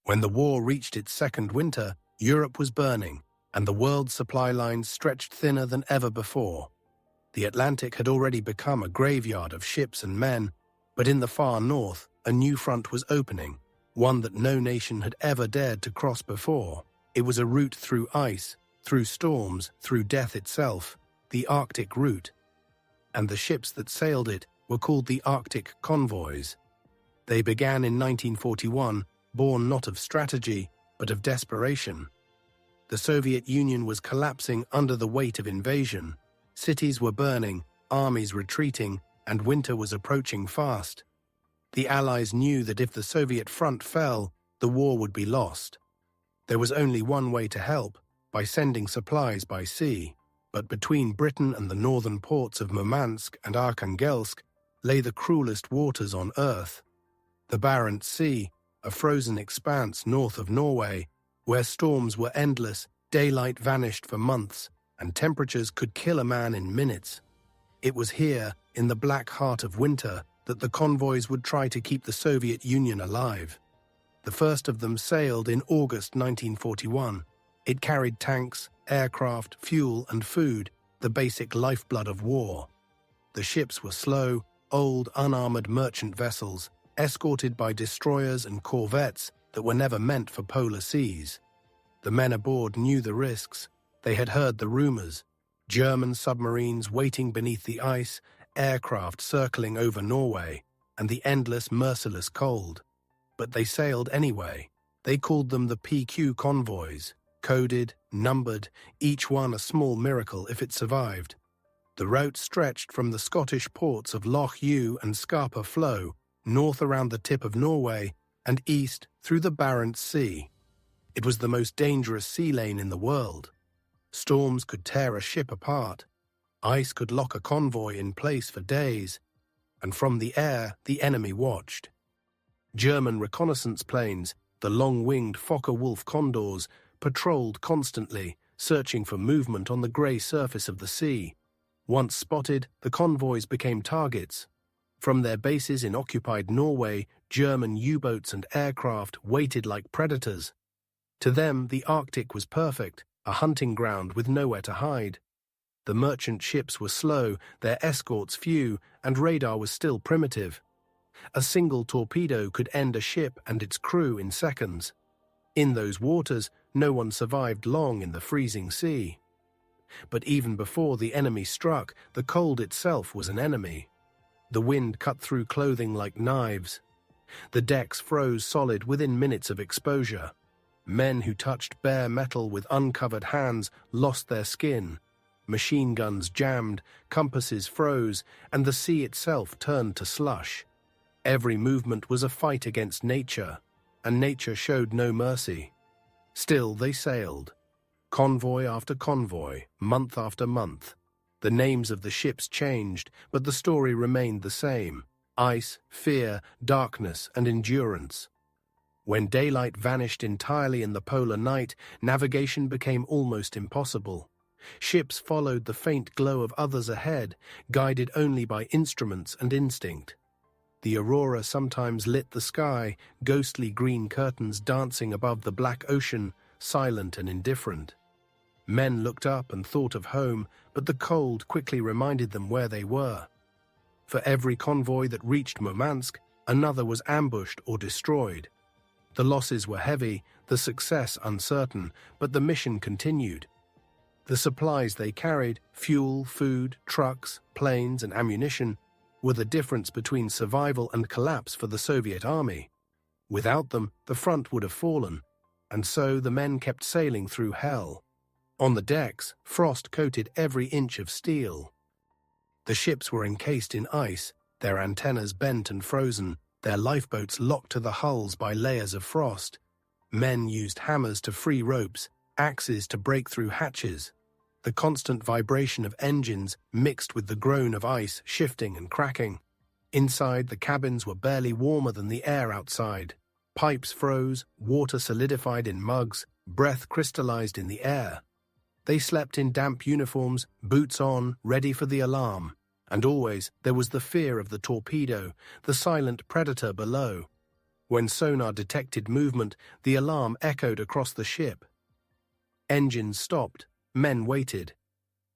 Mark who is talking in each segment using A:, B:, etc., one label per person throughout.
A: When the war reached its second winter, Europe was burning, and the world's supply lines stretched thinner than ever before. The Atlantic had already become a graveyard of ships and men, but in the far north, a new front was opening, one that no nation had ever dared to cross before. It was a route through ice, through storms, through death itself, the Arctic route. And the ships that sailed it were called the Arctic Convoys. They began in 1941, born not of strategy, but of desperation. The Soviet Union was collapsing under the weight of invasion. Cities were burning, armies retreating, and winter was approaching fast. The Allies knew that if the Soviet front fell, the war would be lost. There was only one way to help, by sending supplies by sea. But between Britain and the northern ports of Murmansk and Arkhangelsk lay the cruelest waters on Earth. The Barents Sea, a frozen expanse north of Norway, where storms were endless, daylight vanished for months, and temperatures could kill a man in minutes. It was here, in the black heart of winter, that the convoys would try to keep the Soviet Union alive. The first of them sailed in August 1941. It carried tanks, aircraft, fuel, and food, the basic lifeblood of war. The ships were slow, old, unarmored merchant vessels, escorted by destroyers and corvettes that were never meant for polar seas. The men aboard knew the risks. They had heard the rumors. German submarines waiting beneath the ice, aircraft circling over Norway, and the endless, merciless cold. But they sailed anyway. They called them the PQ convoys, coded, numbered, each one a small miracle if it survived. The route stretched from the Scottish ports of Loch Ewe and Scapa Flow, north around the tip of Norway, and east through the Barents Sea. It was the most dangerous sea lane in the world. Storms could tear a ship apart. Ice could lock a convoy in place for days. And from the air, the enemy watched. German reconnaissance planes, the long-winged Focke-Wulf condors, patrolled constantly, searching for movement on the grey surface of the sea. Once spotted, the convoys became targets. From their bases in occupied Norway, German U-boats and aircraft waited like predators. To them, the Arctic was perfect, a hunting ground with nowhere to hide. The merchant ships were slow, their escorts few, and radar was still primitive. A single torpedo could end a ship and its crew in seconds. In those waters, no one survived long in the freezing sea. But even before the enemy struck, the cold itself was an enemy. The wind cut through clothing like knives. The decks froze solid within minutes of exposure. Men who touched bare metal with uncovered hands lost their skin. Machine guns jammed, compasses froze, and the sea itself turned to slush. Every movement was a fight against nature, and nature showed no mercy. Still they sailed. Convoy after convoy, month after month. The names of the ships changed, but the story remained the same. Ice, fear, darkness, and endurance. When daylight vanished entirely in the polar night, navigation became almost impossible. Ships followed the faint glow of others ahead, guided only by instruments and instinct. The aurora sometimes lit the sky, ghostly green curtains dancing above the black ocean, silent and indifferent. Men looked up and thought of home, but the cold quickly reminded them where they were. For every convoy that reached Murmansk, another was ambushed or destroyed. The losses were heavy, the success uncertain, but the mission continued. The supplies they carried, fuel, food, trucks, planes, and ammunition, were the difference between survival and collapse for the Soviet army. Without them, the front would have fallen, and so the men kept sailing through hell. On the decks, frost coated every inch of steel. The ships were encased in ice, their antennas bent and frozen, their lifeboats locked to the hulls by layers of frost. Men used hammers to free ropes, axes to break through hatches. The constant vibration of engines mixed with the groan of ice shifting and cracking. Inside, the cabins were barely warmer than the air outside. Pipes froze, water solidified in mugs, breath crystallized in the air. They slept in damp uniforms, boots on, ready for the alarm. And always there was the fear of the torpedo, the silent predator below. When sonar detected movement, the alarm echoed across the ship. Engines stopped, men waited.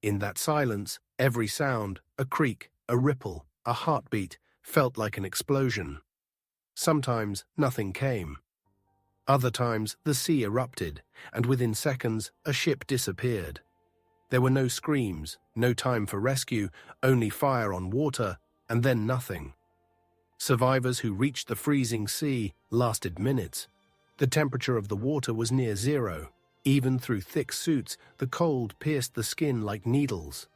A: In that silence, every sound, a creak, a ripple, a heartbeat, felt like an explosion. Sometimes nothing came. Other times the sea erupted, and within seconds a ship disappeared. There were no screams, no time for rescue, only fire on water, and then nothing. Survivors who reached the freezing sea lasted minutes. The temperature of the water was near zero. Even through thick suits, the cold pierced the skin like needles.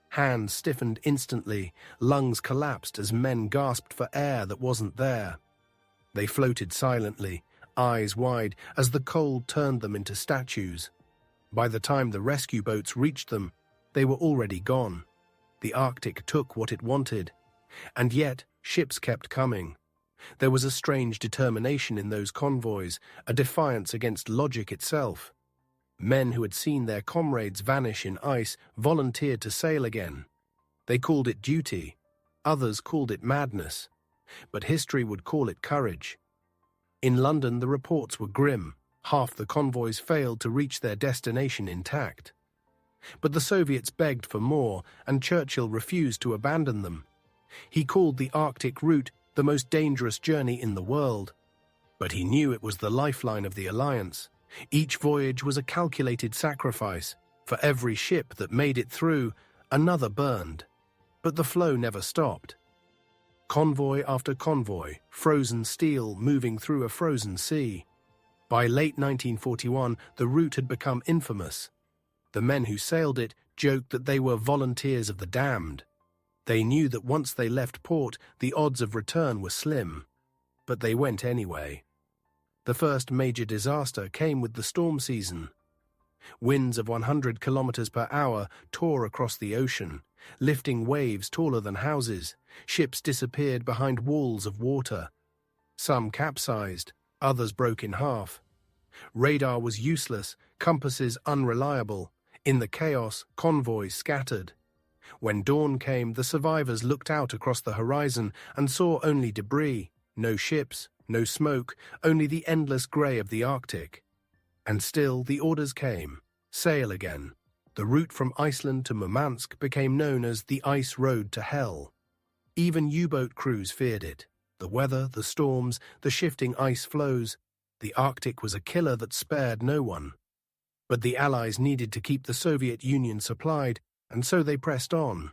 A: Hands stiffened instantly, lungs collapsed as men gasped for air that wasn't there. They floated silently, eyes wide, as the cold turned them into statues. By the time the rescue boats reached them, they were already gone. The Arctic took what it wanted. And yet, ships kept coming. There was a strange determination in those convoys, a defiance against logic itself. Men who had seen their comrades vanish in ice volunteered to sail again. They called it duty. Others called it madness. But history would call it courage. In London, the reports were grim. Half the convoys failed to reach their destination intact. But the Soviets begged for more, and Churchill refused to abandon them. He called the Arctic route the most dangerous journey in the world. But he knew it was the lifeline of the Alliance. Each voyage was a calculated sacrifice. For every ship that made it through, another burned. But the flow never stopped. Convoy after convoy, frozen steel moving through a frozen sea. By late 1941, the route had become infamous. The men who sailed it joked that they were volunteers of the damned. They knew that once they left port, the odds of return were slim. But they went anyway. The first major disaster came with the storm season. Winds of 100 kilometers per hour tore across the ocean, lifting waves taller than houses. Ships disappeared behind walls of water. Some capsized, others broke in half. Radar was useless, compasses unreliable. In the chaos, convoys scattered. When dawn came, the survivors looked out across the horizon and saw only debris, no ships, no smoke, only the endless grey of the Arctic. And still the orders came. Sail again. The route from Iceland to Murmansk became known as the Ice Road to Hell. Even U-boat crews feared it. The weather, the storms, the shifting ice flows. The Arctic was a killer that spared no one. But the Allies needed to keep the Soviet Union supplied, and so they pressed on.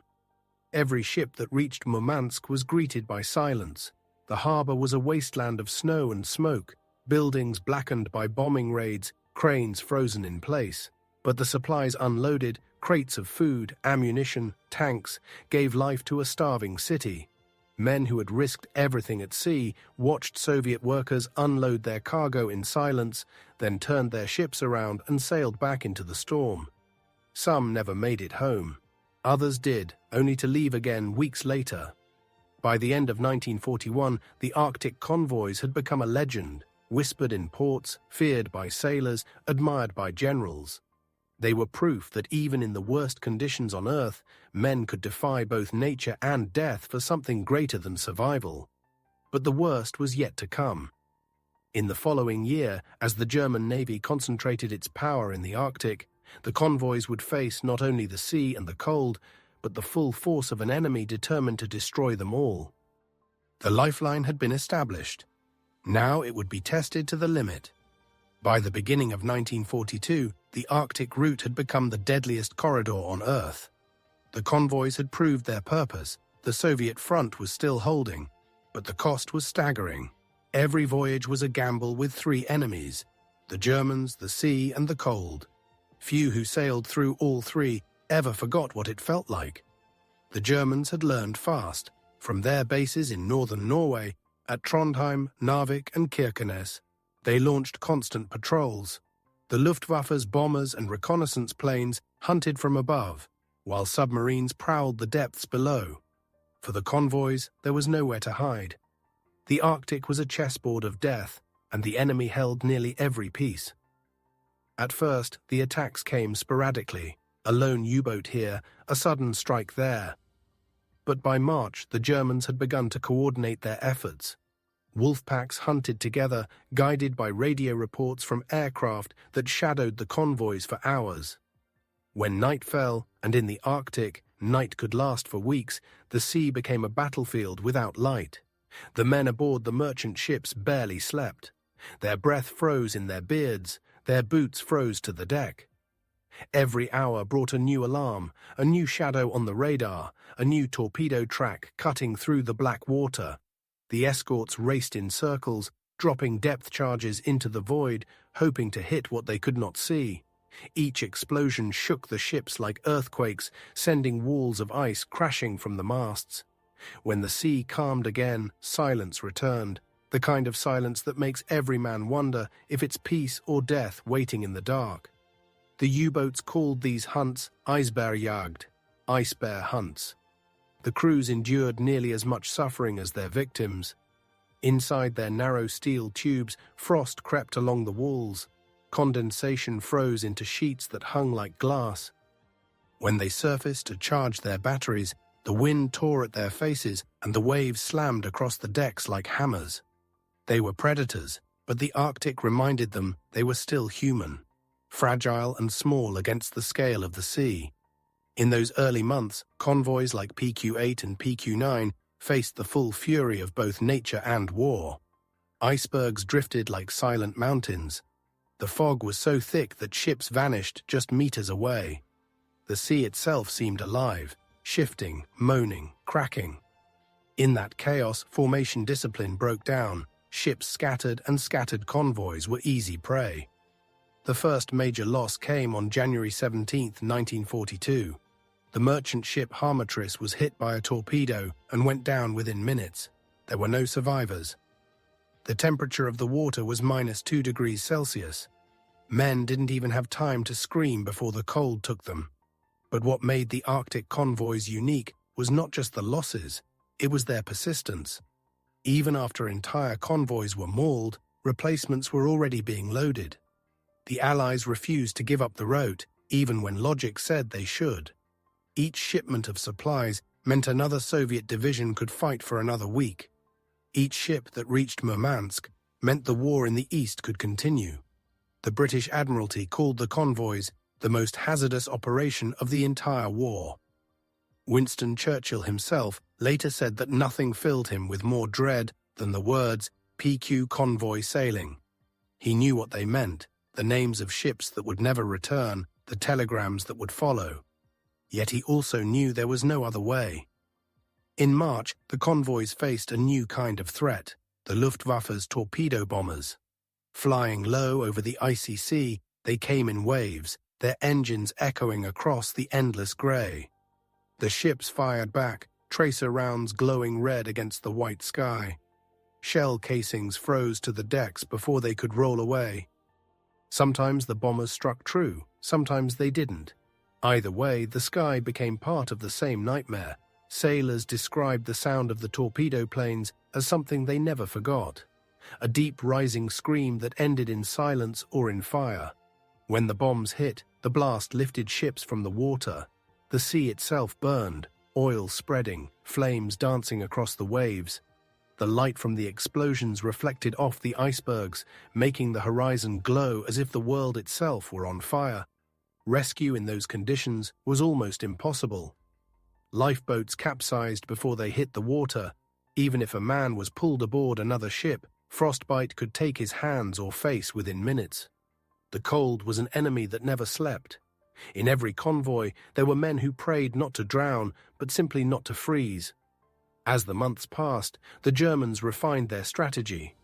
A: Every ship that reached Murmansk was greeted by silence. The harbour was a wasteland of snow and smoke, buildings blackened by bombing raids, cranes frozen in place. But the supplies unloaded, crates of food, ammunition, tanks, gave life to a starving city. Men who had risked everything at sea watched Soviet workers unload their cargo in silence, then turned their ships around and sailed back into the storm. Some never made it home. Others did, only to leave again weeks later. By the end of 1941, the Arctic convoys had become a legend, whispered in ports, feared by sailors, admired by generals. They were proof that even in the worst conditions on Earth, men could defy both nature and death for something greater than survival. But the worst was yet to come. In the following year, as the German Navy concentrated its power in the Arctic, the convoys would face not only the sea and the cold, but the full force of an enemy determined to destroy them all. The lifeline had been established. Now it would be tested to the limit. By the beginning of 1942, the Arctic route had become the deadliest corridor on Earth. The convoys had proved their purpose. The Soviet front was still holding, but the cost was staggering. Every voyage was a gamble with three enemies: the Germans, the sea, and the cold. Few who sailed through all three ever forgot what it felt like. The Germans had learned fast. From their bases in northern Norway, at Trondheim, Narvik, and Kirkenes, they launched constant patrols. The Luftwaffe's bombers and reconnaissance planes hunted from above, while submarines prowled the depths below. For the convoys, there was nowhere to hide. The Arctic was a chessboard of death, and the enemy held nearly every piece. At first, the attacks came sporadically, a lone U-boat here, a sudden strike there. But by March, the Germans had begun to coordinate their efforts. Wolf packs hunted together, guided by radio reports from aircraft that shadowed the convoys for hours. When night fell, and in the Arctic, night could last for weeks, the sea became a battlefield without light. The men aboard the merchant ships barely slept. Their breath froze in their beards, their boots froze to the deck. Every hour brought a new alarm, a new shadow on the radar, a new torpedo track cutting through the black water. The escorts raced in circles, dropping depth charges into the void, hoping to hit what they could not see. Each explosion shook the ships like earthquakes, sending walls of ice crashing from the masts. When the sea calmed again, silence returned, the kind of silence that makes every man wonder if it's peace or death waiting in the dark. The U-boats called these hunts icebergsjagd, ice bear hunts. The crews endured nearly as much suffering as their victims. Inside their narrow steel tubes, frost crept along the walls. Condensation froze into sheets that hung like glass. When they surfaced to charge their batteries, the wind tore at their faces and the waves slammed across the decks like hammers. They were predators, but the Arctic reminded them they were still human, fragile and small against the scale of the sea. In those early months, convoys like PQ-8 and PQ-9 faced the full fury of both nature and war. Icebergs drifted like silent mountains. The fog was so thick that ships vanished just meters away. The sea itself seemed alive, shifting, moaning, cracking. In that chaos, formation discipline broke down. Ships scattered, and scattered convoys were easy prey. The first major loss came on January 17, 1942. The merchant ship Harmatris was hit by a torpedo and went down within minutes. There were no survivors. The temperature of the water was -2 degrees Celsius. Men didn't even have time to scream before the cold took them. But what made the Arctic convoys unique was not just the losses, it was their persistence. Even after entire convoys were mauled, replacements were already being loaded. The Allies refused to give up the road, even when logic said they should. Each shipment of supplies meant another Soviet division could fight for another week. Each ship that reached Murmansk meant the war in the east could continue. The British Admiralty called the convoys the most hazardous operation of the entire war. Winston Churchill himself later said that nothing filled him with more dread than the words PQ convoy sailing. He knew what they meant, the names of ships that would never return, the telegrams that would follow. Yet he also knew there was no other way. In March, the convoys faced a new kind of threat, the Luftwaffe's torpedo bombers. Flying low over the icy sea, they came in waves, their engines echoing across the endless grey. The ships fired back, tracer rounds glowing red against the white sky. Shell casings froze to the decks before they could roll away. Sometimes the bombers struck true, sometimes they didn't. Either way, the sky became part of the same nightmare. Sailors described the sound of the torpedo planes as something they never forgot. A deep rising scream that ended in silence or in fire. When the bombs hit, the blast lifted ships from the water. The sea itself burned, oil spreading, flames dancing across the waves. The light from the explosions reflected off the icebergs, making the horizon glow as if the world itself were on fire. Rescue in those conditions was almost impossible. Lifeboats capsized before they hit the water. Even if a man was pulled aboard another ship, frostbite could take his hands or face within minutes. The cold was an enemy that never slept. In every convoy, there were men who prayed not to drown, but simply not to freeze. As the months passed, the Germans refined their strategy.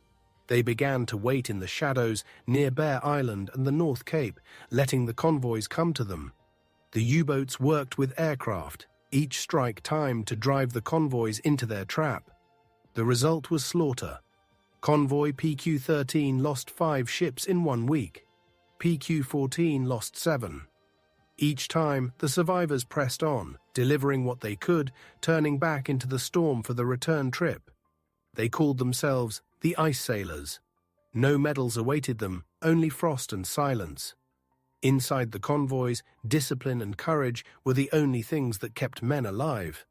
A: They began to wait in the shadows near Bear Island and the North Cape, letting the convoys come to them. The U-boats worked with aircraft, each strike timed to drive the convoys into their trap. The result was slaughter. Convoy PQ-13 lost 5 ships in 1 week. PQ-14 lost 7. Each time, the survivors pressed on, delivering what they could, turning back into the storm for the return trip. They called themselves the Ice Sailors. No medals awaited them, only frost and silence. Inside the convoys, discipline and courage were the only things that kept men alive.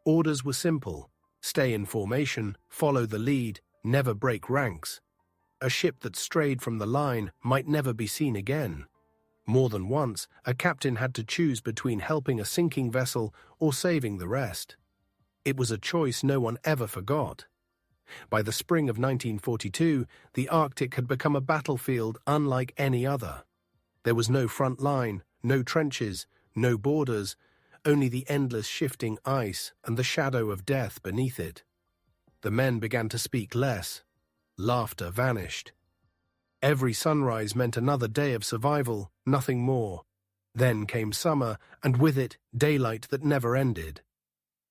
A: Orders were simple: stay in formation, follow the lead, never break ranks. A ship that strayed from the line might never be seen again. More than once, a captain had to choose between helping a sinking vessel or saving the rest. It was a choice no one ever forgot. By the spring of 1942, the Arctic had become a battlefield unlike any other. There was no front line, no trenches, no borders, only the endless shifting ice and the shadow of death beneath it. The men began to speak less. Laughter vanished. Every sunrise meant another day of survival, nothing more. Then came summer, and with it, daylight that never ended.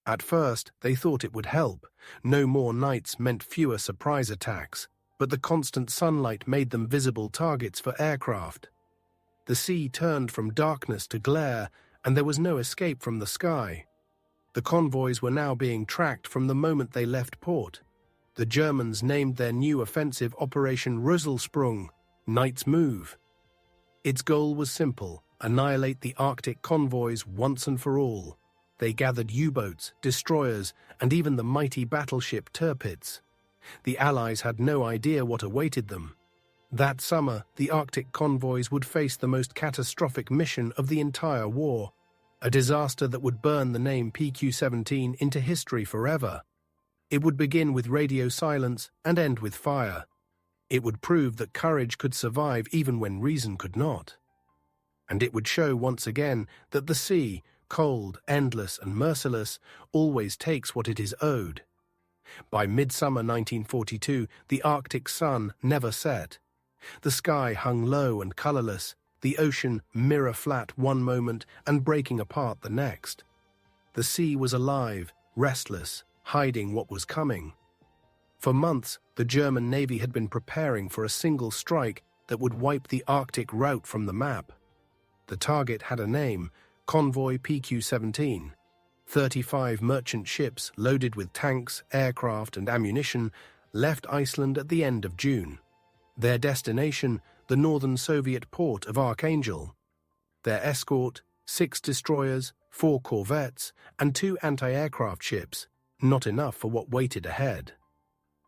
A: At first, they thought it would help. No more nights meant fewer surprise attacks, but the constant sunlight made them visible targets for aircraft. The sea turned from darkness to glare, and there was no escape from the sky. The convoys were now being tracked from the moment they left port. The Germans named their new offensive Operation Rüsselsprung, Night's Move. Its goal was simple: annihilate the Arctic convoys once and for all. They gathered U-boats, destroyers, and even the mighty battleship Tirpitz. The Allies had no idea what awaited them. That summer, the Arctic convoys would face the most catastrophic mission of the entire war, a disaster that would burn the name PQ-17 into history forever. It would begin with radio silence and end with fire. It would prove that courage could survive even when reason could not. And it would show once again that the sea, cold, endless, and merciless, always takes what it is owed. By midsummer 1942, the Arctic sun never set. The sky hung low and colorless, the ocean mirror-flat one moment and breaking apart the next. The sea was alive, restless, hiding what was coming. For months, the German Navy had been preparing for a single strike that would wipe the Arctic route from the map. The target had a name: Convoy PQ-17. 35 merchant ships loaded with tanks, aircraft, and ammunition left Iceland at the end of June. Their destination, the northern Soviet port of Archangel. Their escort, 6 destroyers, 4 corvettes, and 2 anti-aircraft ships, not enough for what waited ahead.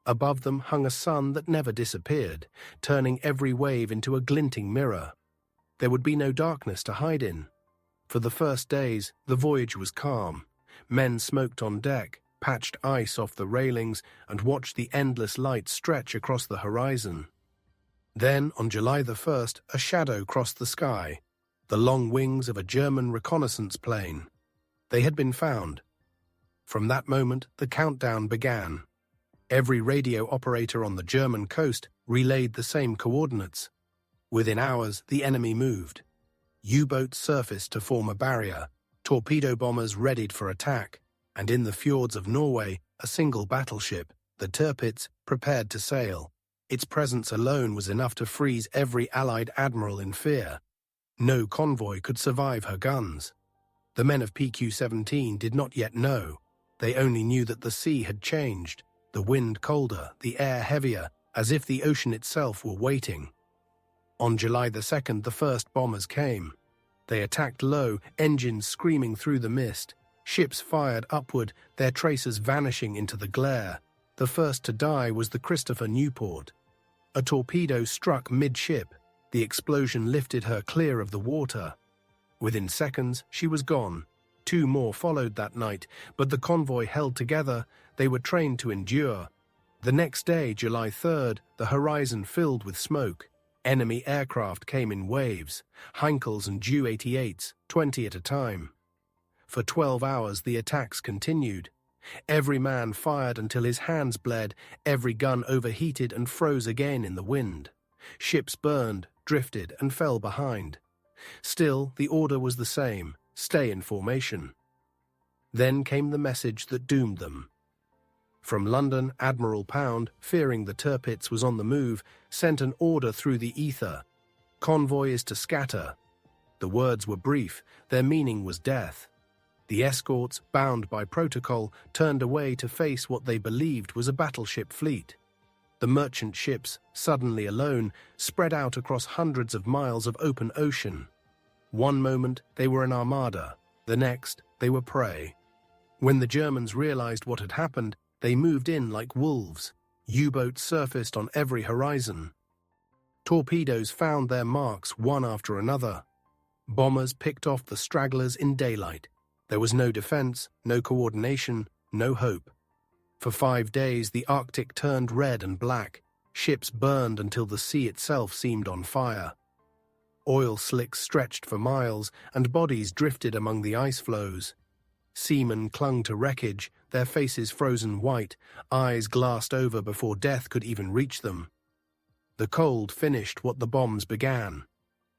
A: Above them hung a sun that never disappeared, turning every wave into a glinting mirror. There would be no darkness to hide in. For the first days, the voyage was calm. Men smoked on deck, patched ice off the railings, and watched the endless light stretch across the horizon. Then, on July the 1st, a shadow crossed the sky, the long wings of a German reconnaissance plane. They had been found. From that moment, the countdown began. Every radio operator on the German coast relayed the same coordinates. Within hours, the enemy moved. U-boats surfaced to form a barrier, torpedo bombers readied for attack, and in the fjords of Norway, a single battleship, the Tirpitz, prepared to sail. Its presence alone was enough to freeze every Allied admiral in fear. No convoy could survive her guns. The men of PQ-17 did not yet know. They only knew that the sea had changed, the wind colder, the air heavier, as if the ocean itself were waiting. On July the 2nd, the first bombers came. They attacked low, engines screaming through the mist. Ships fired upward, their tracers vanishing into the glare. The first to die was the Christopher Newport. A torpedo struck midship. The explosion lifted her clear of the water. Within seconds, she was gone. 2 more followed that night, but the convoy held together. They were trained to endure. The next day, July 3rd, the horizon filled with smoke. Enemy aircraft came in waves, Heinkels and Ju-88s, 20 at a time. For 12 hours, the attacks continued. Every man fired until his hands bled, every gun overheated and froze again in the wind. Ships burned, drifted, and fell behind. Still, the order was the same: stay in formation. Then came the message that doomed them. From London, Admiral Pound, fearing the Tirpitz was on the move, sent an order through the ether: "Convoy is to scatter." The words were brief, their meaning was death. The escorts, bound by protocol, turned away to face what they believed was a battleship fleet. The merchant ships, suddenly alone, spread out across hundreds of miles of open ocean. One moment they were an armada, the next they were prey. When the Germans realized what had happened, they moved in like wolves. U-boats surfaced on every horizon. Torpedoes found their marks one after another. Bombers picked off the stragglers in daylight. There was no defense, no coordination, no hope. For 5 days, the Arctic turned red and black. Ships burned until the sea itself seemed on fire. Oil slicks stretched for miles, and bodies drifted among the ice floes. Seamen clung to wreckage, their faces frozen white, eyes glassed over before death could even reach them. The cold finished what the bombs began.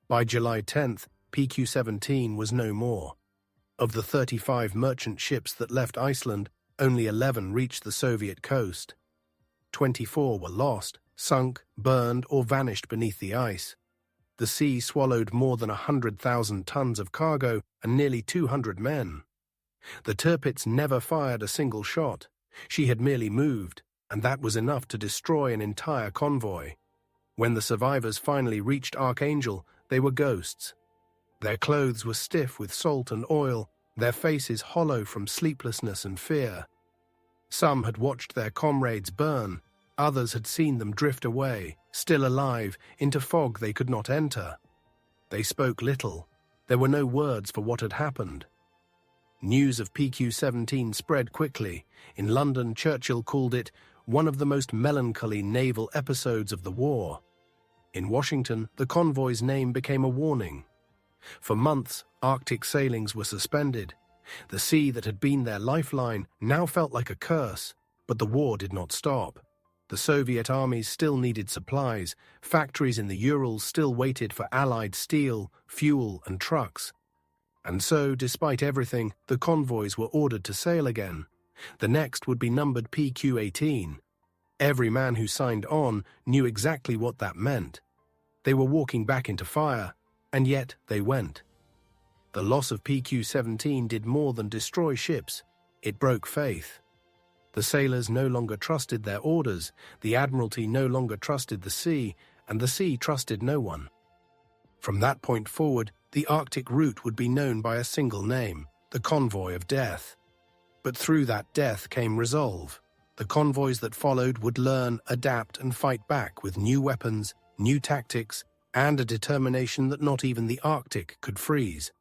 A: By July 10th, PQ-17 was no more. Of the 35 merchant ships that left Iceland, only 11 reached the Soviet coast. 24 were lost, sunk, burned, or vanished beneath the ice. The sea swallowed more than 100,000 tons of cargo and nearly 200 men. The Tirpitz never fired a single shot. She had merely moved, and that was enough to destroy an entire convoy. When the survivors finally reached Archangel, they were ghosts. Their clothes were stiff with salt and oil, their faces hollow from sleeplessness and fear. Some had watched their comrades burn, others had seen them drift away, still alive, into fog they could not enter. They spoke little. There were no words for what had happened. News of PQ-17 spread quickly. In London, Churchill called it one of the most melancholy naval episodes of the war. In Washington, the convoy's name became a warning. For months, Arctic sailings were suspended. The sea that had been their lifeline now felt like a curse, but the war did not stop. The Soviet armies still needed supplies. Factories in the Urals still waited for Allied steel, fuel, and trucks. And so, despite everything, the convoys were ordered to sail again. The next would be numbered PQ-18. Every man who signed on knew exactly what that meant. They were walking back into fire, and yet they went. The loss of PQ-17 did more than destroy ships. It broke faith. The sailors no longer trusted their orders, the Admiralty no longer trusted the sea, and the sea trusted no one. From that point forward, the Arctic route would be known by a single name, the Convoy of Death. But through that death came resolve. The convoys that followed would learn, adapt, and fight back with new weapons, new tactics, and a determination that not even the Arctic could freeze.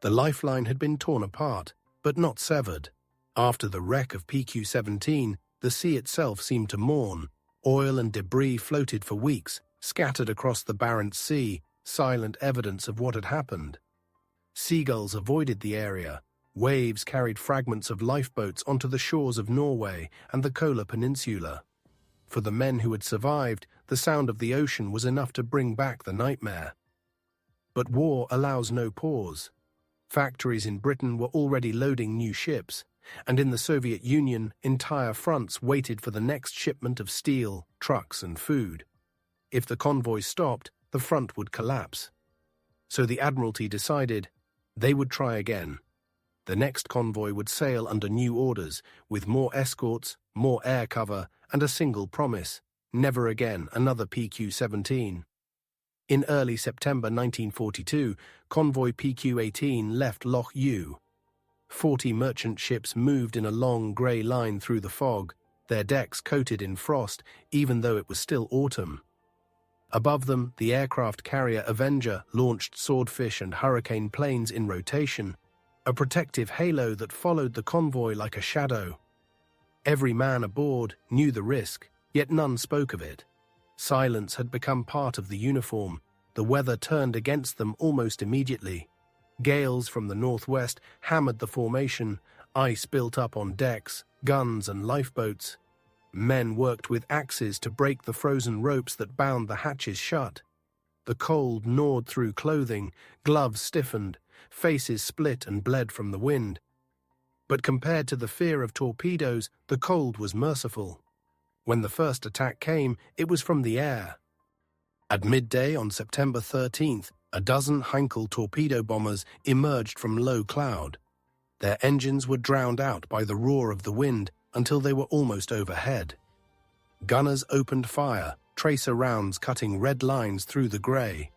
A: The lifeline had been torn apart, but not severed. After the wreck of PQ-17, the sea itself seemed to mourn. Oil and debris floated for weeks, scattered across the Barents Sea, silent evidence of what had happened. Seagulls avoided the area. Waves carried fragments of lifeboats onto the shores of Norway and the Kola Peninsula. For the men who had survived, the sound of the ocean was enough to bring back the nightmare. But war allows no pause. Factories in Britain were already loading new ships, and in the Soviet Union, entire fronts waited for the next shipment of steel, trucks, and food. If the convoy stopped, the front would collapse. So the Admiralty decided they would try again. The next convoy would sail under new orders, with more escorts, more air cover, and a single promise: never again another PQ-17. In early September 1942, convoy PQ-18 left Loch Ewe. 40 merchant ships moved in a long grey line through the fog, their decks coated in frost, even though it was still autumn. Above them, the aircraft carrier Avenger launched Swordfish and Hurricane planes in rotation, a protective halo that followed the convoy like a shadow. Every man aboard knew the risk, yet none spoke of it. Silence had become part of the uniform. The weather turned against them almost immediately. Gales from the northwest hammered the formation, ice built up on decks, guns and lifeboats. Men worked with axes to break the frozen ropes that bound the hatches shut. The cold gnawed through clothing, gloves stiffened, faces split and bled from the wind. But compared to the fear of torpedoes, the cold was merciful. When the first attack came, it was from the air. At midday on September 13th, a dozen Heinkel torpedo bombers emerged from low cloud. Their engines were drowned out by the roar of the wind until they were almost overhead. Gunners opened fire, tracer rounds cutting red lines through the grey.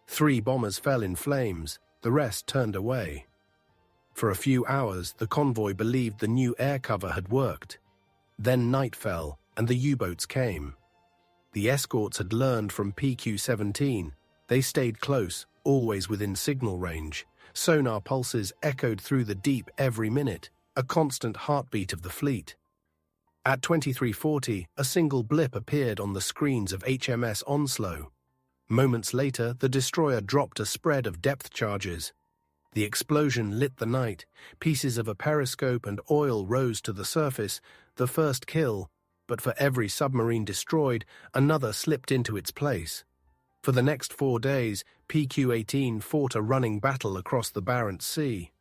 A: 3 bombers fell in flames, the rest turned away. For a few hours, the convoy believed the new air cover had worked. Then night fell, and the U-boats came. The escorts had learned from PQ-17. They stayed close, always within signal range. Sonar pulses echoed through the deep every minute, a constant heartbeat of the fleet. At 23:40, a single blip appeared on the screens of HMS Onslow. Moments later, the destroyer dropped a spread of depth charges. The explosion lit the night. Pieces of a periscope and oil rose to the surface, the first kill, but for every submarine destroyed, another slipped into its place. For the next 4 days, PQ-18 fought a running battle across the Barents Sea.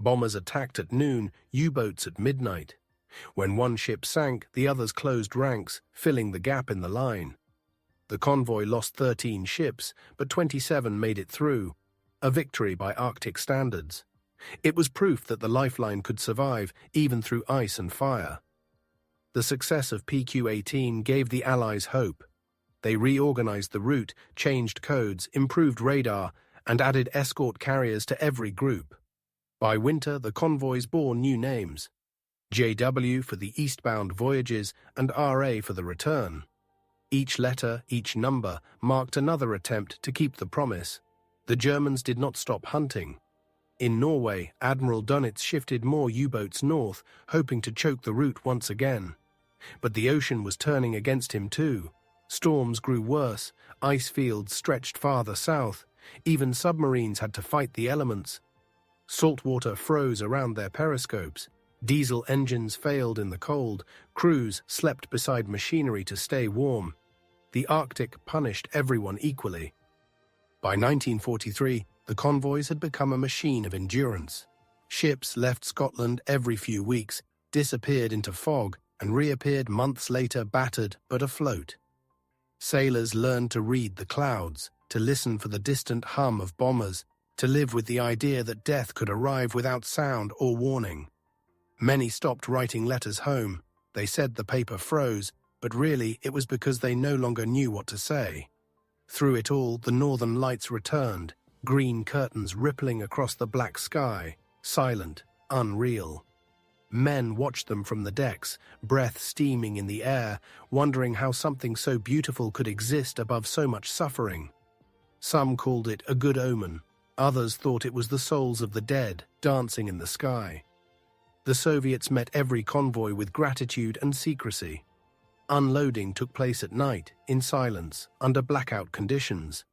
A: Bombers attacked at noon, U-boats at midnight. When one ship sank, the others closed ranks, filling the gap in the line. The convoy lost 13 ships, but 27 made it through, a victory by Arctic standards. It was proof that the lifeline could survive, even through ice and fire. The success of PQ-18 gave the Allies hope. They reorganized the route, changed codes, improved radar, and added escort carriers to every group. By winter, the convoys bore new names: JW for the eastbound voyages and RA for the return. Each letter, each number, marked another attempt to keep the promise. The Germans did not stop hunting. In Norway, Admiral Dönitz shifted more U-boats north, hoping to choke the route once again. But the ocean was turning against him too. Storms grew worse, ice fields stretched farther south, even submarines had to fight the elements. Salt water froze around their periscopes, diesel engines failed in the cold, crews slept beside machinery to stay warm. The Arctic punished everyone equally. By 1943, the convoys had become a machine of endurance. Ships left Scotland every few weeks, disappeared into fog, and reappeared months later battered but afloat. Sailors learned to read the clouds, to listen for the distant hum of bombers, to live with the idea that death could arrive without sound or warning. Many stopped writing letters home. They said the paper froze, but really it was because they no longer knew what to say. Through it all, the northern lights returned, green curtains rippling across the black sky, silent, unreal. Men watched them from the decks, breath steaming in the air, wondering how something so beautiful could exist above so much suffering. Some called it a good omen. Others thought it was the souls of the dead dancing in the sky. The Soviets met every convoy with gratitude and secrecy. Unloading took place at night, in silence, under blackout conditions.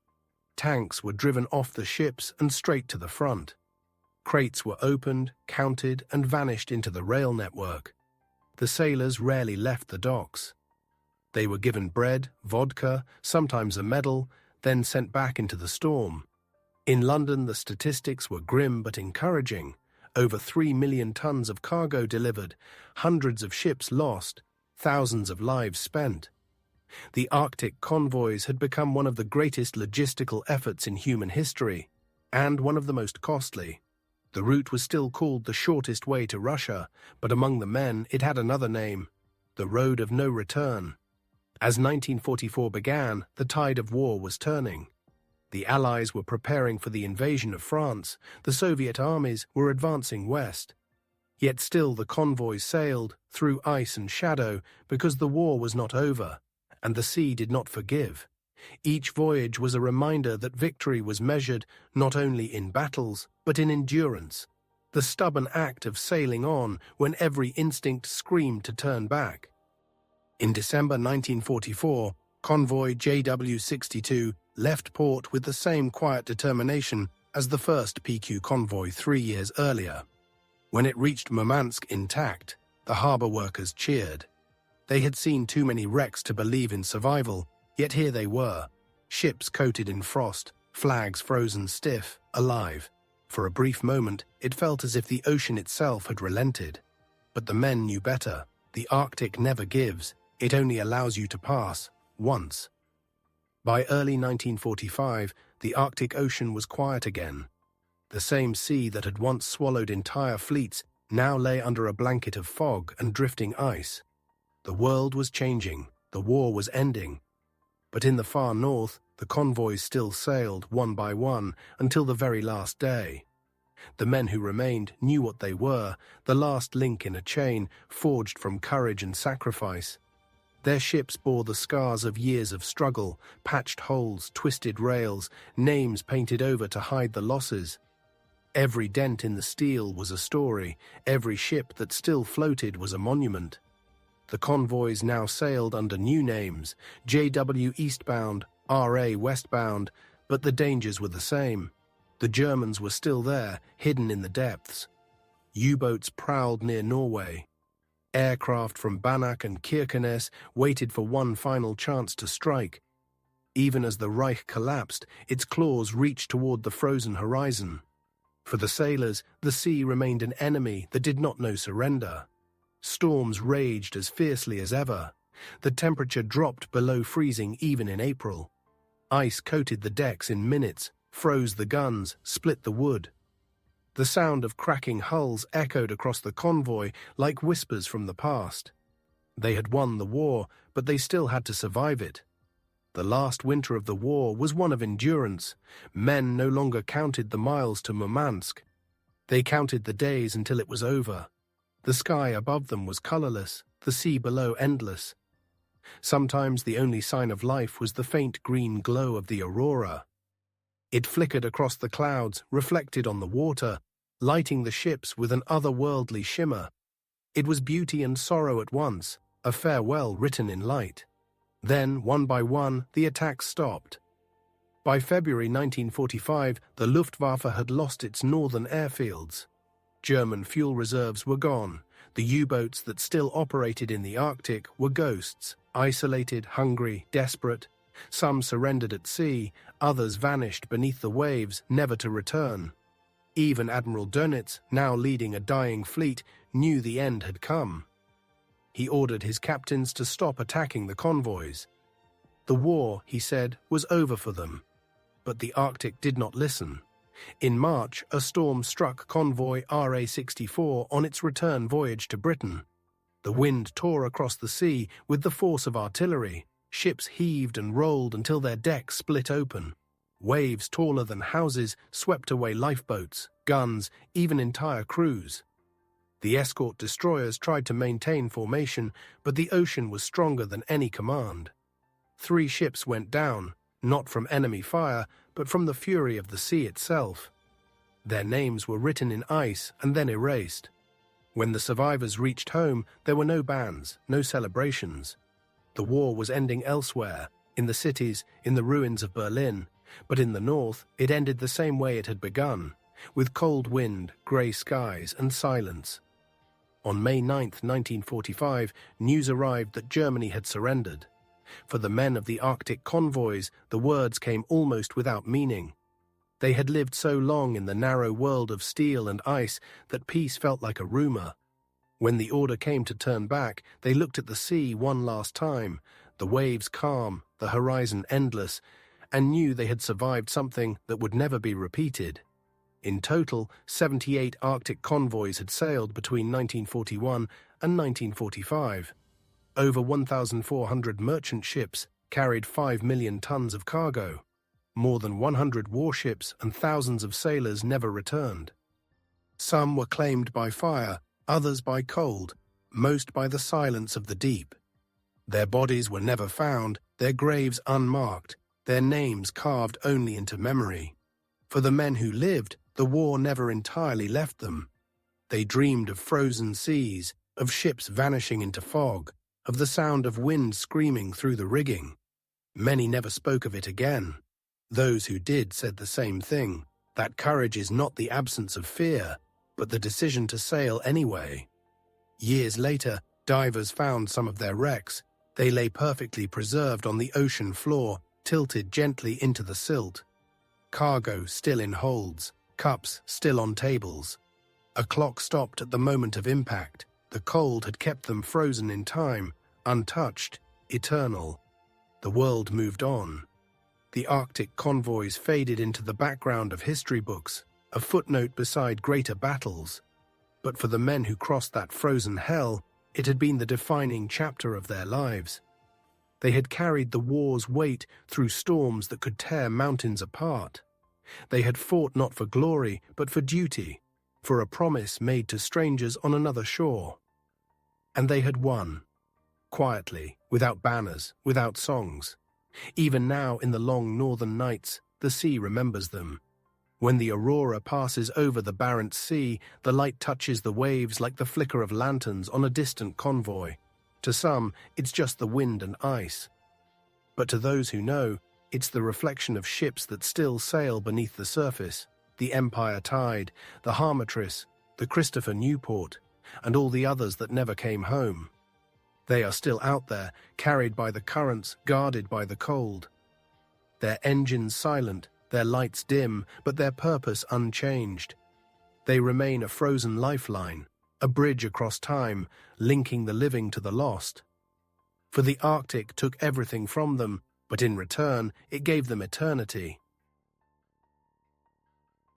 A: Tanks were driven off the ships and straight to the front. Crates were opened, counted, and vanished into the rail network. The sailors rarely left the docks. They were given bread, vodka, sometimes a medal, then sent back into the storm. In London, the statistics were grim but encouraging. Over 3 million tons of cargo delivered, hundreds of ships lost, thousands of lives spent. The Arctic convoys had become one of the greatest logistical efforts in human history, and one of the most costly. The route was still called the shortest way to Russia, but among the men it had another name: the Road of No Return. As 1944 began, the tide of war was turning. The Allies were preparing for the invasion of France. The Soviet armies were advancing west. Yet still the convoys sailed, through ice and shadow, because the war was not over, and the sea did not forgive. Each voyage was a reminder that victory was measured not only in battles, but in endurance, the stubborn act of sailing on when every instinct screamed to turn back. In December 1944, convoy JW62 left port with the same quiet determination as the first PQ convoy 3 years earlier. When it reached Murmansk intact, the harbor workers cheered. They had seen too many wrecks to believe in survival, yet here they were, ships coated in frost, flags frozen stiff, alive. For a brief moment, it felt as if the ocean itself had relented. But the men knew better. The Arctic never gives. It only allows you to pass, once. By early 1945, the Arctic Ocean was quiet again. The same sea that had once swallowed entire fleets now lay under a blanket of fog and drifting ice. The world was changing. The war was ending. But in the far north, the convoys still sailed one by one until the very last day. The men who remained knew what they were, the last link in a chain forged from courage and sacrifice. Their ships bore the scars of years of struggle, patched holes, twisted rails, names painted over to hide the losses. Every dent in the steel was a story, every ship that still floated was a monument. The convoys now sailed under new names, JW eastbound, RA westbound, but the dangers were the same. The Germans were still there, hidden in the depths. U-boats prowled near Norway. Aircraft from Banach and Kirkenes waited for one final chance to strike. Even as the Reich collapsed, its claws reached toward the frozen horizon. For the sailors, the sea remained an enemy that did not know surrender. Storms raged as fiercely as ever. The temperature dropped below freezing even in April. Ice coated the decks in minutes, froze the guns, split the wood. The sound of cracking hulls echoed across the convoy like whispers from the past. They had won the war, but they still had to survive it. The last winter of the war was one of endurance. Men no longer counted the miles to Murmansk. They counted the days until it was over. The sky above them was colorless, the sea below endless. Sometimes the only sign of life was the faint green glow of the aurora. It flickered across the clouds, reflected on the water, lighting the ships with an otherworldly shimmer. It was beauty and sorrow at once, a farewell written in light. Then, one by one, the attacks stopped. By February 1945, the Luftwaffe had lost its northern airfields. German fuel reserves were gone. The U-boats that still operated in the Arctic were ghosts, isolated, hungry, desperate. Some surrendered at sea, others vanished beneath the waves, never to return. Even Admiral Dönitz, now leading a dying fleet, knew the end had come. He ordered his captains to stop attacking the convoys. The war, he said, was over for them. But the Arctic did not listen. In March, a storm struck convoy RA-64 on its return voyage to Britain. The wind tore across the sea with the force of artillery. Ships heaved and rolled until their decks split open. Waves taller than houses swept away lifeboats, guns, even entire crews. The escort destroyers tried to maintain formation, but the ocean was stronger than any command. 3 ships went down, not from enemy fire, but from the fury of the sea itself. Their names were written in ice and then erased. When the survivors reached home, there were no bands, no celebrations. The war was ending elsewhere, in the cities, in the ruins of Berlin, but in the north, it ended the same way it had begun, with cold wind, grey skies, and silence. On May 9, 1945, news arrived that Germany had surrendered. For the men of the Arctic convoys, the words came almost without meaning. They had lived so long in the narrow world of steel and ice that peace felt like a rumor. When the order came to turn back, they looked at the sea one last time, the waves calm, the horizon endless, and knew they had survived something that would never be repeated. In total, 78 Arctic convoys had sailed between 1941 and 1945. Over 1,400 merchant ships carried 5 million tons of cargo. More than 100 warships and thousands of sailors never returned. Some were claimed by fire, others by cold, most by the silence of the deep. Their bodies were never found, their graves unmarked, their names carved only into memory. For the men who lived, the war never entirely left them. They dreamed of frozen seas, of ships vanishing into fog, of the sound of wind screaming through the rigging. Many never spoke of it again. Those who did said the same thing, that courage is not the absence of fear, but the decision to sail anyway. Years later, divers found some of their wrecks. They lay perfectly preserved on the ocean floor, tilted gently into the silt. Cargo still in holds, cups still on tables. A clock stopped at the moment of impact. The cold had kept them frozen in time, untouched, eternal. The world moved on. The Arctic convoys faded into the background of history books, a footnote beside greater battles. But for the men who crossed that frozen hell, it had been the defining chapter of their lives. They had carried the war's weight through storms that could tear mountains apart. They had fought not for glory, but for duty, for a promise made to strangers on another shore. And they had won. quietly, without banners, without songs. Even now, in the long northern nights, the sea remembers them. When the aurora passes over the Barents Sea, the light touches the waves like the flicker of lanterns on a distant convoy. To some, it's just the wind and ice. But to those who know, it's the reflection of ships that still sail beneath the surface, the Empire Tide, the Harmatris, the Christopher Newport, and all the others that never came home. They are still out there, carried by the currents, guarded by the cold. Their engines silent, their lights dim, but their purpose unchanged. They remain a frozen lifeline, a bridge across time, linking the living to the lost. For the Arctic took everything from them, but in return it gave them eternity.